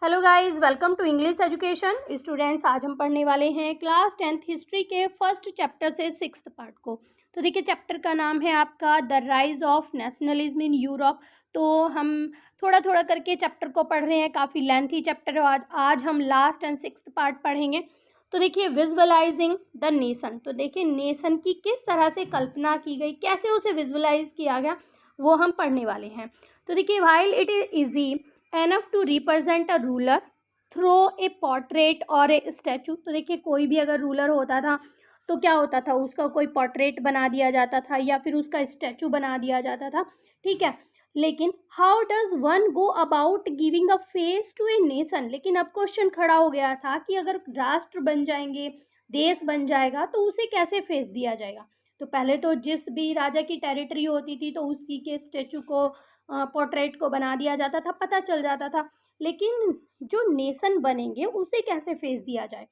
Hello guys, welcome to English education. Students, आज हम पढ़ने वाले हैं क्लास 10th हिस्ट्री के फर्स्ट चैप्टर से 6th पार्ट को। तो देखिए, चैप्टर का नाम है आपका the rise of nationalism in Europe. तो हम थोड़ा थोड़ा करके चैप्टर को पढ़ रहे हैं, काफ़ी लेंथी चैप्टर है। आज हम लास्ट एंड 6th पार्ट पढ़ेंगे। तो देखिए, विजुअलाइजिंग द नेशन। तो देखिए, नेशन की किस तरह से कल्पना की गई, कैसे उसे विजुअलाइज किया गया, वो हम पढ़ने वाले हैं। तो देखिए, while it is easy enough to represent a ruler through a portrait or a statue। तो देखिए, कोई भी अगर रूलर होता था तो क्या होता था, उसका कोई पोर्ट्रेट बना दिया जाता था या फिर उसका स्टैचू बना दिया जाता था, ठीक है। लेकिन how does one go about giving a face to a nation. लेकिन अब क्वेश्चन खड़ा हो गया था कि अगर राष्ट्र बन जाएंगे, देश बन जाएगा, तो उसे कैसे फेस दिया जाएगा। तो पहले तो जिस भी राजा की टेरिटरी होती थी तो उसी के स्टैचू को, पोर्ट्रेट को बना दिया जाता था, पता चल जाता था। लेकिन जो नेशन बनेंगे उसे कैसे फेस दिया जाए।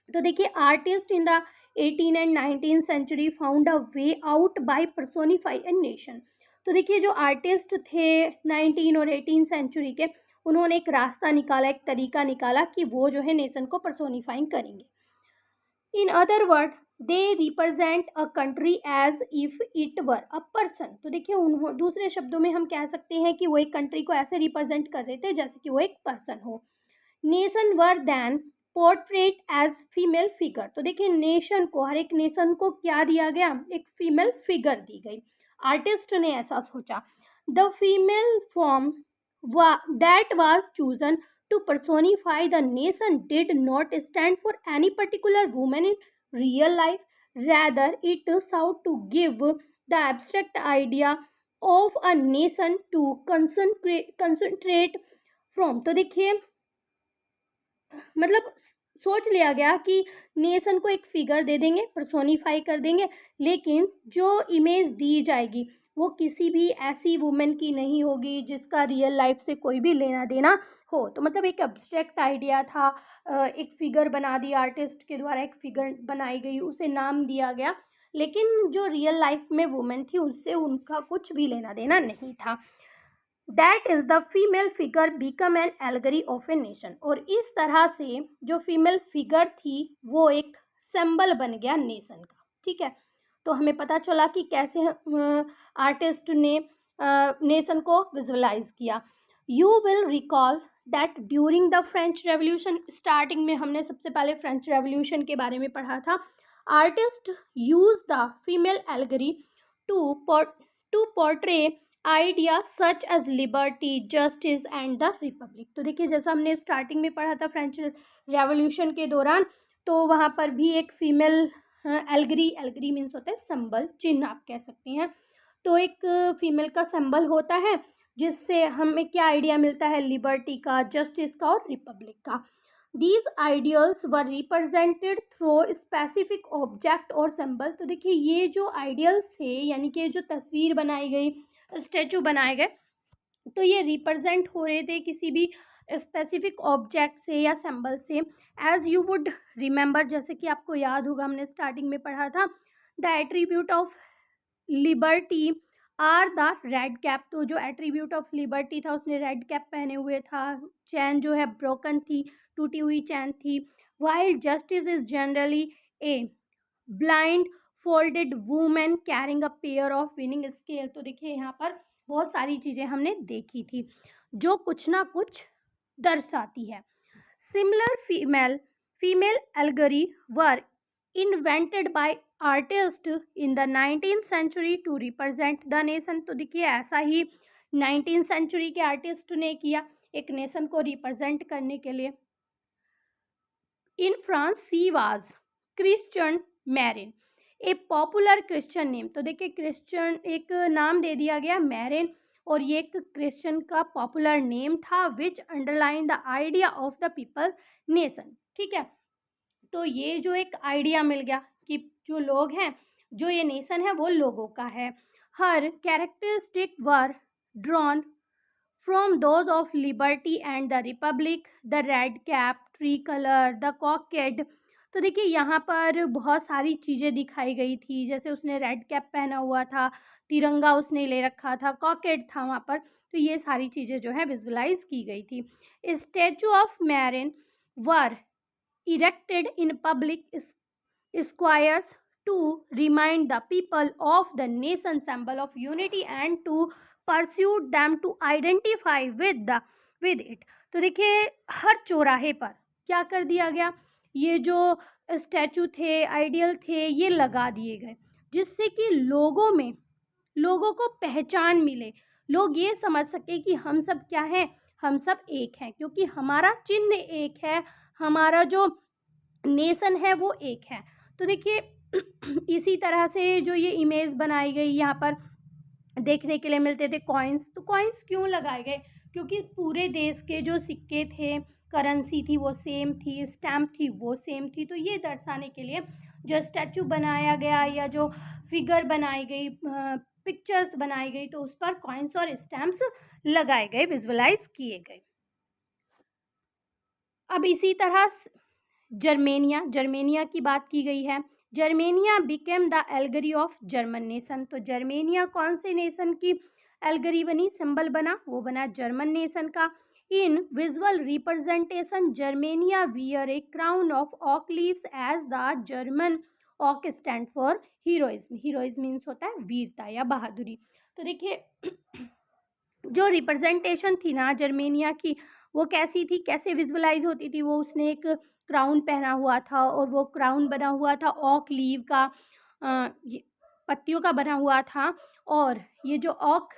तो देखिए, artist in the 18 and 19 century found a way out by personify a nation. तो देखिए, जो आर्टिस्ट थे 19 और 18 सेंचुरी के, उन्होंने एक रास्ता निकाला, एक तरीका निकाला कि वो जो है नेशन को पर्सोनिफाइंग करेंगे। In other word, they represent a country as if it were a person. तो देखिए, उन्होंने, दूसरे शब्दों में हम कह सकते हैं कि वो एक कंट्री को ऐसे रिप्रेजेंट कर रहे थे जैसे कि वो एक पर्सन हो। Nation were then portrayed as female figure. तो देखिए, नेशन को, हर एक नेशन को क्या दिया गया, एक फीमेल फिगर दी गई। आर्टिस्ट ने ऐसा सोचा। The female form that was chosen to personify the nation did not stand for any particular woman in real life. Rather, it sought to give the abstract idea of a nation to concentrate from। तो देखिए, मतलब सोच लिया गया कि nation को एक figure दे देंगे, पर्सोनिफाई कर देंगे, लेकिन जो इमेज दी जाएगी वो किसी भी ऐसी वुमेन की नहीं होगी जिसका रियल लाइफ से कोई भी लेना देना हो। तो मतलब एक एब्स्ट्रैक्ट आइडिया था, एक फिगर बना दी, आर्टिस्ट के द्वारा एक फिगर बनाई गई, उसे नाम दिया गया, लेकिन जो रियल लाइफ में वुमेन थी उससे उनका कुछ भी लेना देना नहीं था। That is the female figure become an allegory of a nation. और इस तरह से जो फीमेल फिगर थी वो एक सिंबल बन गया नेशन का, ठीक है। तो हमें पता चला कि कैसे आर्टिस्ट ने नेशन को विजुअलाइज किया। You will recall that during the French revolution, starting में हमने सबसे पहले फ्रेंच रेवोल्यूशन के बारे में पढ़ा था। Artist use the female allegory to portray idea such as liberty, justice and the republic. तो देखिए, जैसा हमने स्टार्टिंग में पढ़ा था फ्रेंच रेवोल्यूशन के दौरान, तो वहाँ पर भी एक फीमेल एलगरी मीन्स होता है सिंबल, चिन्ह आप कह सकते हैं। तो एक फीमेल का सिंबल होता है जिससे हमें क्या आइडिया मिलता है, लिबर्टी का, जस्टिस का और रिपब्लिक का। These ideals were represented through specific object और सिंबल। तो देखिए, ये जो आइडियल्स थे, यानी कि जो तस्वीर बनाई गई, स्टैचू बनाए गए, तो ये रिप्रेजेंट हो रहे थे किसी भी स्पेसिफिक ऑब्जेक्ट से या सिंबल से। एज यू वुड रिमेंबर, जैसे कि आपको याद होगा, हमने स्टार्टिंग में पढ़ा था, the attribute of liberty are the red cap. तो जो एट्रीब्यूट ऑफ लिबर्टी था, उसने रेड कैप पहने हुए था, चैन जो है ब्रोकन थी, टूटी हुई चैन थी। While justice is generally a blind folded women carrying a pair of winning scale. तो देखिए, यहाँ पर बहुत सारी चीज़ें हमने देखी थी जो कुछ ना कुछ दर्शाती है। Similar female allegory were invented by artist in the 19th century to represent the nation. तो देखिए, ऐसा ही 19th सेंचुरी के आर्टिस्ट ने किया, एक नेशन को रिप्रेजेंट करने के लिए। In France she was Christian marine, A popular Christian name. तो देखिए, क्रिश्चियन एक नाम दे दिया गया, मैरिन, और ये एक क्रिश्चियन का पॉपुलर नेम था, which underline the idea of the people nation, ठीक है। तो ये जो एक आइडिया मिल गया कि जो लोग हैं, जो ये नेशन है, वो लोगों का है। Her characteristic were drawn from those of liberty and the republic, the red cap, tricolour, the cockade. तो देखिए, यहाँ पर बहुत सारी चीज़ें दिखाई गई थी, जैसे उसने रेड कैप पहना हुआ था, तिरंगा उसने ले रखा था, कॉकेड था वहाँ पर। तो ये सारी चीज़ें जो है विजुअलाइज की गई थी। Statue of marine were erected in public squares to remind the people of the nation symbol of unity and to pursue them to identify with it। तो देखिए हर चौराहे पर क्या कर दिया गया, ये जो स्टैचू थे, आइडियल थे, ये लगा दिए गए, जिससे कि लोगों को पहचान मिले, लोग ये समझ सके कि हम सब क्या हैं, हम सब एक हैं, क्योंकि हमारा चिन्ह एक है, हमारा जो नेशन है वो एक है। तो देखिए इसी तरह से जो ये इमेज बनाई गई, यहाँ पर देखने के लिए मिलते थे कॉइन्स। तो कॉइन्स क्यों लगाए गए, क्योंकि पूरे देश के जो सिक्के थे, करेंसी थी वो सेम थी, स्टैम्प थी वो सेम थी। तो ये दर्शाने के लिए जो स्टैचू बनाया गया या जो फिगर बनाई गई, पिक्चर्स बनाई गई, तो उस पर कॉइन्स और स्टैम्प्स लगाए गए, विजुअलाइज किए गए। अब इसी तरह जर्मेनिया की बात की गई है। Germania became the allegory of German nation. तो जर्मेनिया कौन से नेशन की एल्गरी बनी, सिंबल बना, वो बना जर्मन नेशन का। इन visual representation Germania wear A crown of ऑक लीव्स एज द जर्मन ऑक stand for heroism. Heroism means होता है वीरता या बहादुरी। तो देखिए जो रिप्रेजेंटेशन थी ना जर्मेनिया की, वो कैसी थी, कैसे विजुअलाइज होती थी, वो उसने एक क्राउन पहना हुआ था और वो क्राउन बना हुआ था ऑक लीव का, पत्तियों का बना हुआ था। और ये जो ऑक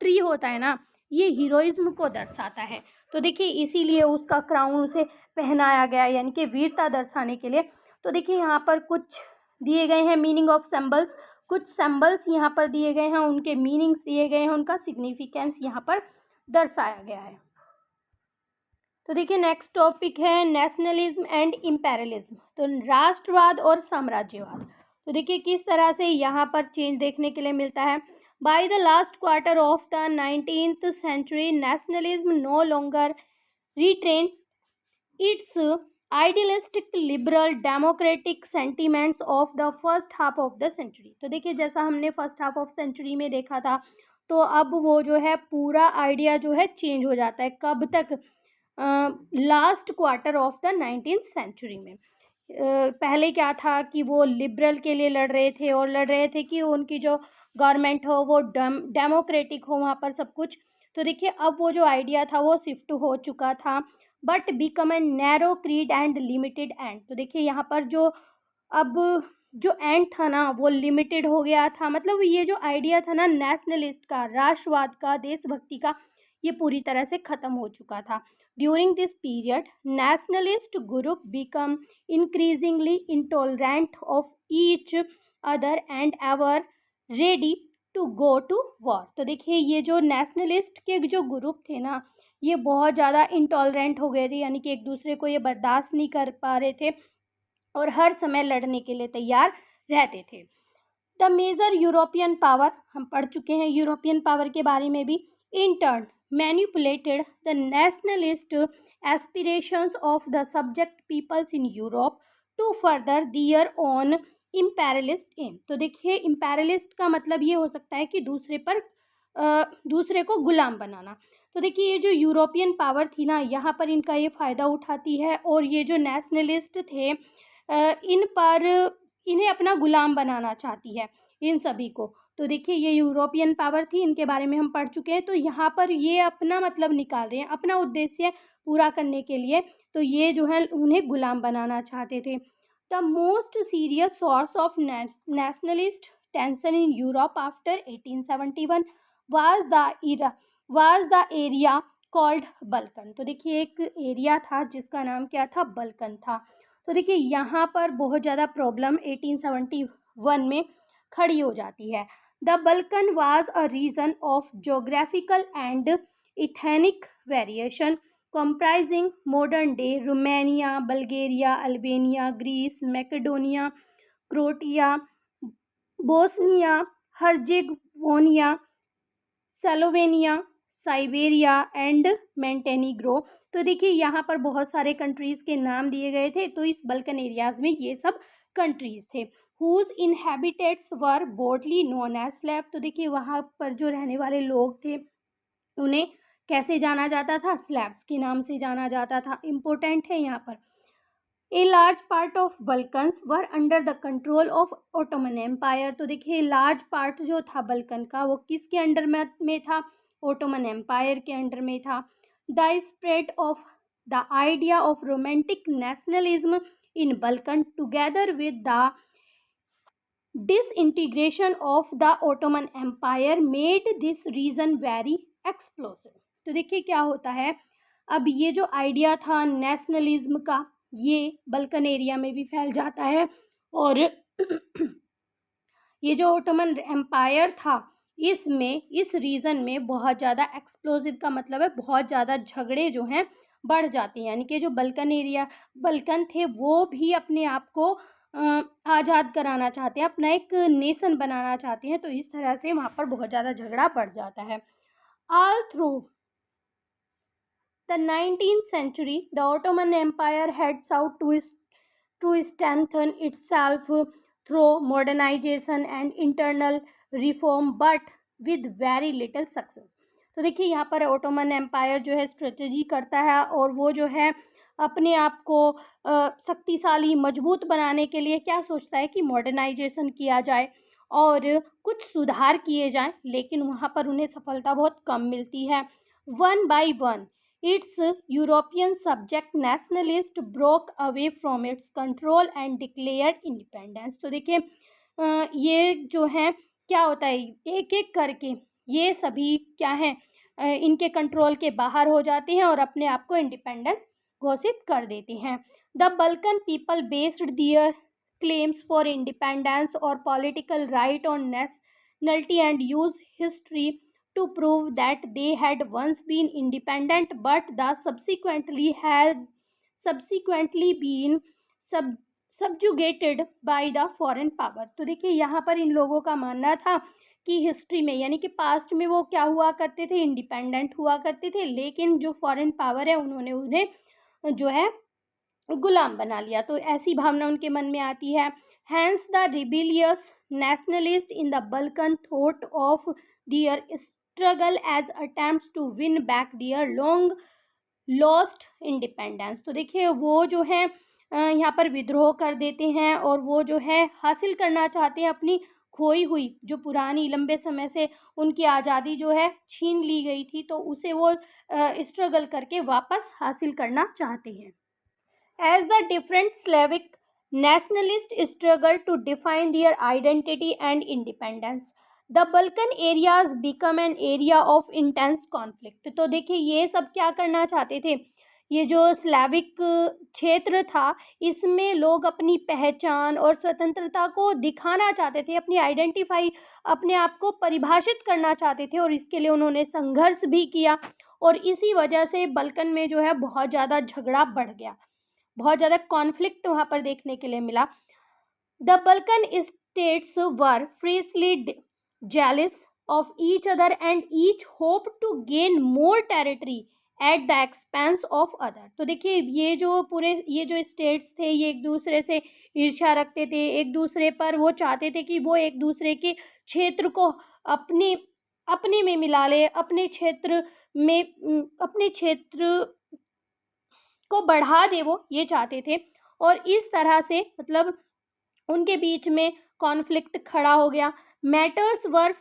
ट्री होता है ना, ये हीरोइज्म को दर्शाता है। तो देखिए इसीलिए उसका क्राउन उसे पहनाया गया, यानी कि वीरता दर्शाने के लिए। तो देखिए यहाँ पर कुछ दिए गए हैं मीनिंग ऑफ सिंबल्स, कुछ सिंबल्स यहाँ पर दिए गए हैं, उनके मीनिंग्स दिए गए हैं, उनका सिग्निफिकेंस यहाँ पर दर्शाया गया है। तो देखिए नेक्स्ट टॉपिक है नेशनलिज्म एंड इम्पेरियलिज्म। तो राष्ट्रवाद और साम्राज्यवाद। तो देखिए किस तरह से यहाँ पर चेंज देखने के लिए मिलता है। By the last quarter of the 19th century nationalism no longer retain its idealistic liberal democratic sentiments of the first half of the century. तो देखिए जैसा हमने फर्स्ट हाफ ऑफ सेंचुरी में देखा था, तो अब वो जो है पूरा आइडिया जो है चेंज हो जाता है। कब तक, last quarter of the 19th century में। पहले क्या था कि वो लिबरल के लिए लड़ रहे थे और लड़ रहे थे कि उनकी जो गवर्नमेंट हो वो डेमोक्रेटिक हो, वहाँ पर सब कुछ। तो देखिए अब वो जो आइडिया था वो शिफ्ट हो चुका था, but become a narrow creed and limited and. तो देखिए यहाँ पर जो अब जो एंड था ना वो लिमिटेड हो गया था, मतलब ये जो आइडिया था ना नेशनलिस्ट का, राष्ट्रवाद का, देशभक्ति का, ये पूरी तरह से ख़त्म हो चुका था। During this period nationalist group become increasingly intolerant of each other and ever ready to go to war। तो देखिए ये जो नेशनलिस्ट के जो ग्रुप थे ना, ये बहुत ज़्यादा इंटॉलरेंट हो गए थे, यानी कि एक दूसरे को ये बर्दाश्त नहीं कर पा रहे थे और हर समय लड़ने के लिए तैयार रहते थे। द मेजर यूरोपियन पावर, हम पढ़ चुके हैं यूरोपियन पावर के बारे में भी। In turn manipulated the nationalist aspirations of the subject peoples in Europe to further their own imperialist aim. तो देखिए इम्पेरियलिस्ट का मतलब ये हो सकता है कि दूसरे को गुलाम बनाना। तो देखिए ये जो यूरोपियन पावर थी ना, यहाँ पर इनका ये फ़ायदा उठाती है और ये जो नेशनलिस्ट थे इन्हें अपना गुलाम बनाना चाहती है, इन सभी को। तो देखिए ये यूरोपियन पावर थी, इनके बारे में हम पढ़ चुके हैं। तो यहाँ पर ये अपना मतलब निकाल रहे हैं, अपना उद्देश्य पूरा करने के लिए। तो ये जो है उन्हें गुलाम बनाना चाहते थे। The most serious source of nationalist tension in Europe after 1871 was the area called Balkan. तो देखिए एक एरिया था जिसका नाम क्या था, बल्कन था। तो देखिए यहाँ पर बहुत ज़्यादा प्रॉब्लम 1871 में खड़ी हो जाती है। The Balkan was a region of geographical and ethnic variation comprising modern day Romania, Bulgaria, Albania, Greece, Macedonia, Croatia, Bosnia, Herzegovina, Slovenia, Siberia and Montenegro. तो देखिए यहाँ पर बहुत सारे कंट्रीज़ के नाम दिए गए थे। तो इस बल्कन एरियाज़ में ये सब कंट्रीज़ थे। हुज इनहेबिटेट्स वर बोल्डली नोन एज स्लेव। तो देखिए वहाँ पर जो रहने वाले लोग थे उन्हें कैसे जाना जाता था? स्लैब्स के नाम से जाना जाता था। इम्पोर्टेंट है यहाँ पर। A large part of Balkans were under the control of Ottoman empire. तो देखिए लार्ज पार्ट जो था बल्कन का वो किसके अंडर में था? ओटोमन एम्पायर के अंडर में था। The spread of the idea of romantic nationalism in Balkan together with the disintegration of the Ottoman Empire made this region very explosive। तो देखिए क्या होता है, अब ये जो आइडिया था नेशनलिज्म का ये बल्कन एरिया में भी फैल जाता है और ये जो ओटोमन एम्पायर था इसमें इस रीजन में बहुत ज़्यादा एक्सप्लोजिव का मतलब है बहुत ज़्यादा झगड़े जो हैं बढ़ जाते हैं। यानी कि जो बल्कन थे वो भी अपने आप को आज़ाद कराना चाहते हैं, अपना एक नेशन बनाना चाहते हैं। तो इस तरह से वहाँ पर बहुत ज़्यादा झगड़ा बढ़ जाता है। All through the 19th century, the Ottoman Empire had sought to strengthen itself through modernization and internal reform, but with very little success। तो देखिए यहाँ पर ओटोमन एम्पायर जो है स्ट्रेटजी करता है और वो जो है अपने आप को शक्तिशाली मजबूत बनाने के लिए क्या सोचता है कि मॉडर्नाइजेशन किया जाए और कुछ सुधार किए जाएं, लेकिन वहाँ पर उन्हें सफलता बहुत कम मिलती है। One by one its European subject nationalist broke away from its control and declared independence। तो देखिए ये जो है क्या होता है एक एक करके ये सभी क्या हैं इनके कंट्रोल के बाहर हो जाते हैं और अपने आप को इंडिपेंडेंस घोषित कर देते हैं। The Balkan people based their claims for independence or political right on nationality and use history to prove that they had once been independent but the subsequently been subjugated by the foreign power। तो देखिए यहाँ पर इन लोगों का मानना था कि history में यानी कि पास्ट में वो क्या हुआ करते थे, इंडिपेंडेंट हुआ करते थे, लेकिन जो फॉरेन पावर है उन्होंने उन्हें जो है गुलाम बना लिया। तो ऐसी भावना उनके मन में आती है। Hence the rebellious nationalist in the Balkan thought of their struggle as attempts to win back their long lost independence. तो देखिए वो जो है यहाँ पर विद्रोह कर देते हैं और वो जो है हासिल करना चाहते हैं अपनी खोई हुई जो पुरानी लंबे समय से उनकी आज़ादी जो है छीन ली गई थी, तो उसे वो स्ट्रगल करके वापस हासिल करना चाहते हैं। As the different Slavic nationalists struggled to define their identity and independence, the Balkan areas become an area of intense conflict। तो देखिए ये सब क्या करना चाहते थे, ये जो स्लैविक क्षेत्र था इसमें लोग अपनी पहचान और स्वतंत्रता को दिखाना चाहते थे, अपनी आइडेंटिफाई अपने आप को परिभाषित करना चाहते थे और इसके लिए उन्होंने संघर्ष भी किया और इसी वजह से बल्कन में जो है बहुत ज़्यादा झगड़ा बढ़ गया, बहुत ज़्यादा कॉन्फ्लिक्ट वहाँ पर देखने के लिए मिला। The Balkan states were fiercely jealous of each other and each hope to gain more territory at the expense of other. तो देखिए ये जो स्टेट्स थे ये एक दूसरे से ईर्ष्या रखते थे, एक दूसरे पर वो चाहते थे कि वो एक दूसरे के क्षेत्र को अपने में मिला ले, अपने क्षेत्र को बढ़ा दे, वो ये चाहते थे। और इस तरह से मतलब उनके बीच में कॉन्फ्लिक्ट खड़ा हो गया। Matters were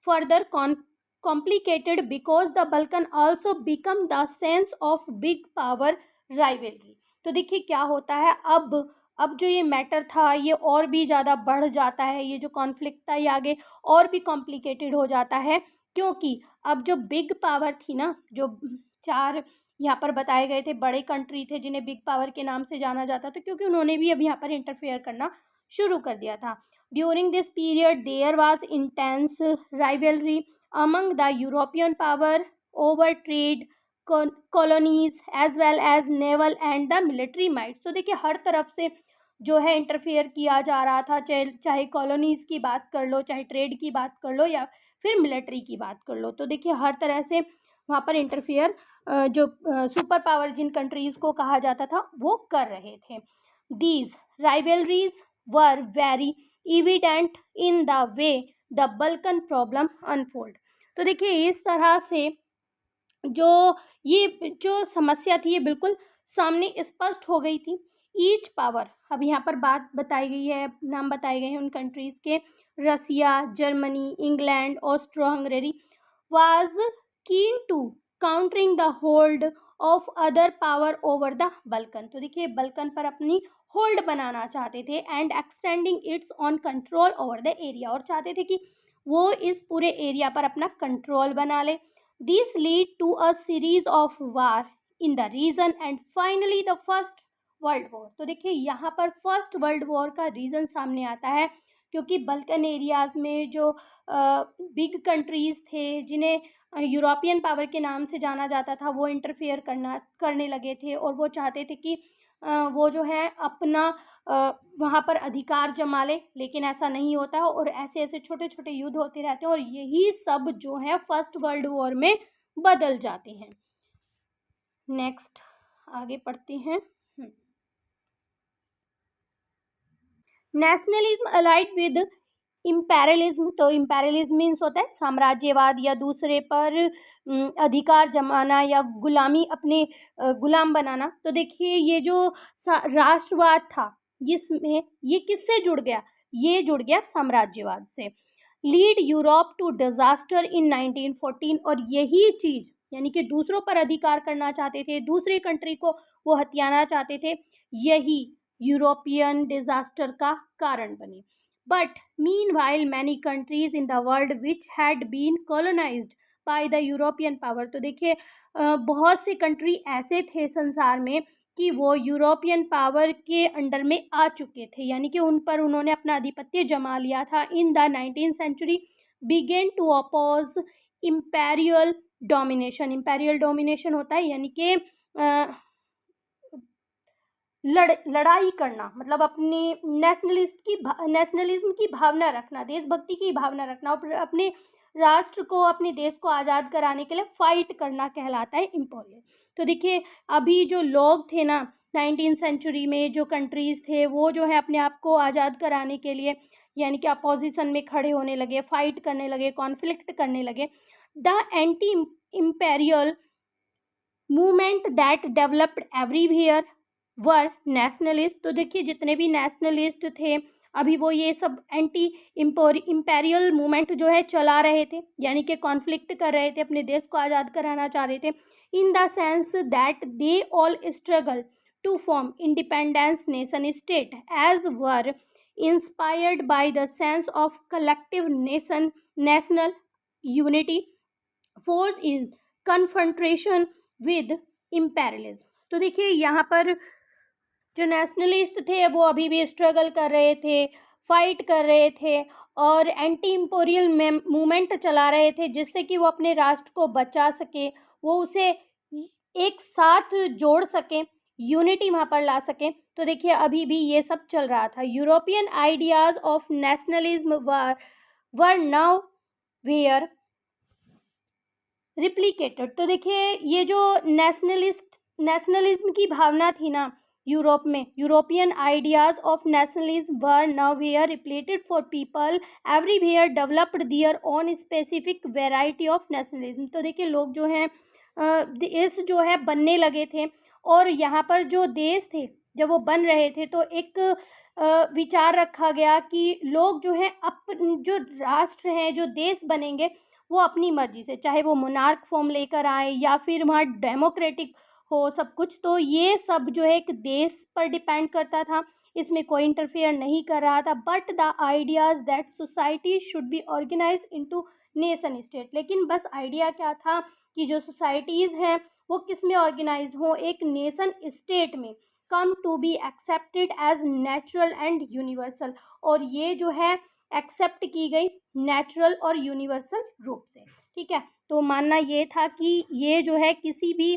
further complicated because the Balkan also become the sense of big power rivalry. तो देखिए क्या होता है, अब जो ये मैटर था ये और भी ज़्यादा बढ़ जाता है, ये जो कॉन्फ्लिक्ट था ये आगे और भी कॉम्प्लिकेटेड हो जाता है, क्योंकि अब जो बिग पावर थी ना, जो 4 यहाँ पर बताए गए थे बड़े कंट्री थे जिन्हें बिग पावर के नाम से जाना जाता था, क्योंकि उन्होंने भी अब यहाँ पर इंटरफेयर करना शुरू कर दिया था। During this period there was intense rivalry among the European power over trade, colonies as well as naval and the military mights. तो देखिए हर तरफ से जो है इंटरफेयर किया जा रहा था, चाहे कॉलोनीज़ की बात कर लो, चाहे ट्रेड की बात कर लो या फिर मिलिट्री की बात कर लो। तो देखिए हर तरह से वहाँ पर इंटरफेयर जो सुपर पावर जिन कंट्रीज़ को कहा जाता था वो कर रहे थे। These rivalries were very evident in the way the Balkan problem unfold. तो देखिए इस तरह से जो ये जो समस्या थी ये बिल्कुल सामने स्पष्ट हो गई थी। ईच पावर, अब यहाँ पर बात बताई गई है, नाम बताए गए हैं उन कंट्रीज़ के, Russia, Germany, England, Austro Hungary, was keen to countering the hold of other power over the Balkan. तो देखिए बल्कन पर अपनी होल्ड बनाना चाहते थे and extending its own control over the area, और चाहते थे कि वो इस पूरे एरिया पर अपना कंट्रोल बना ले। This lead to a series of war in the region and finally the first world war. तो देखिए यहाँ पर फर्स्ट वर्ल्ड वॉर का रीज़न सामने आता है, क्योंकि बल्कन एरियाज़ में जो बिग कंट्रीज़ थे जिन्हें यूरोपियन पावर के नाम से जाना जाता था, वो इंटरफेयर करने लगे थे, और वो चाहते थे कि वो जो है अपना वहाँ पर अधिकार जमा ले, लेकिन ऐसा नहीं होता है और ऐसे ऐसे छोटे छोटे युद्ध होते रहते हैं और यही सब जो है फर्स्ट वर्ल्ड वॉर में बदल जाते हैं। नेक्स्ट आगे पढ़ते हैं। Nationalism allied with imperialism. तो इम्पेरियलिज्म मीन्स होता है साम्राज्यवाद या दूसरे पर अधिकार जमाना या गुलामी, अपने गुलाम बनाना। तो देखिए ये जो राष्ट्रवाद था जिसमें ये किससे जुड़ गया, ये जुड़ गया साम्राज्यवाद से। Lead Europe to disaster in 1914, और यही चीज़ यानी कि दूसरों पर अधिकार करना चाहते थे, दूसरी कंट्री को वो हथियाना चाहते थे, यही यूरोपियन डिजास्टर का कारण बने। But meanwhile, many countries in the world which had been colonized by the European power, तो देखिए बहुत से कंट्री ऐसे थे संसार में कि वो यूरोपियन पावर के अंडर में आ चुके थे, यानी कि उन पर उन्होंने अपना आधिपत्य जमा लिया था। In the 19th century begin to oppose imperial domination. Imperial domination होता है यानी कि लड़ाई करना, मतलब अपने नेशनलिज्म की भावना रखना, देशभक्ति की भावना रखना और अपने राष्ट्र को, अपने देश को आज़ाद कराने के लिए फाइट करना कहलाता है इम्पेरियल। तो देखिए अभी जो लोग थे ना 19th सेंचुरी में, जो कंट्रीज़ थे वो जो है अपने आप को आज़ाद कराने के लिए यानी कि अपोजिशन में खड़े होने लगे, फाइट करने लगे, कॉन्फ्लिक्ट करने लगे। The anti imperial movement that developed everywhere were nationalist. तो देखिए जितने भी नेशनलिस्ट थे अभी वो ये सब एंटी इम्पेरियल मूवमेंट जो है चला रहे थे, यानी कि कॉन्फ्लिक्ट कर रहे थे, अपने देश को आज़ाद कराना चाह रहे थे। In the sense that they all struggle to form independence nation state as were inspired by the sense of collective national unity forged in confrontation with imperialism. तो देखिए यहाँ पर जो नेशनलिस्ट थे वो अभी भी स्ट्रगल कर रहे थे, फाइट कर रहे थे और एंटी इम्पेरियल मूवमेंट चला रहे थे, जिससे कि वो अपने राष्ट्र को बचा सके, वो उसे एक साथ जोड़ सकें, यूनिटी वहाँ पर ला सकें। तो देखिए अभी भी ये सब चल रहा था। European ideas of nationalism were nowhere replicated. तो देखिए ये जो नेशनलिज्म की भावना थी ना यूरोप में, European ideas of nationalism were nowhere replicated for people everywhere developed their own specific variety of nationalism. तो देखिए लोग जो हैं देश जो है बनने लगे थे, और यहाँ पर जो देश थे जब वो बन रहे थे तो एक विचार रखा गया कि लोग जो हैं जो राष्ट्र हैं, जो देश बनेंगे वो अपनी मर्जी से, चाहे वो मोनार्क फॉर्म लेकर आए या फिर वहाँ डेमोक्रेटिक हो सब कुछ, तो ये सब जो है एक देश पर डिपेंड करता था, इसमें कोई इंटरफेयर नहीं कर रहा था। But the ideas that society should be organise into nation state. लेकिन बस आइडिया क्या था कि जो सोसाइटीज़ हैं वो किस में ऑर्गेनाइज हो, एक नेशन स्टेट में, come to be accepted as natural and universal, और ये जो है एक्सेप्ट की गई नेचुरल और यूनिवर्सल रूप से। ठीक है, तो मानना ये था कि ये जो है किसी भी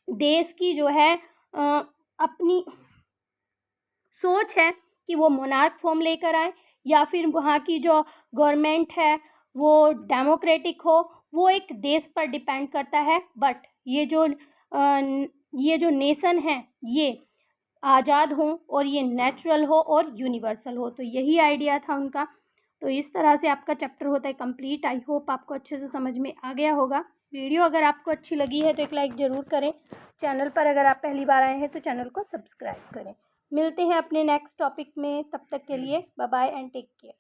देश की जो है अपनी सोच है कि वो मोनार्क फॉर्म लेकर आए या फिर वहाँ की जो गवर्नमेंट है वो डेमोक्रेटिक हो, वो एक देश पर डिपेंड करता है। बट ये जो नेशन है ये आज़ाद हो और ये नेचुरल हो और यूनिवर्सल हो, तो यही आइडिया था उनका। तो इस तरह से आपका चैप्टर होता है कंप्लीट। आई होप आपको अच्छे से समझ में आ गया होगा। वीडियो अगर आपको अच्छी लगी है तो एक लाइक ज़रूर करें। चैनल पर अगर आप पहली बार आए हैं तो चैनल को सब्सक्राइब करें। मिलते हैं अपने नेक्स्ट टॉपिक में, तब तक के लिए bye bye and take care.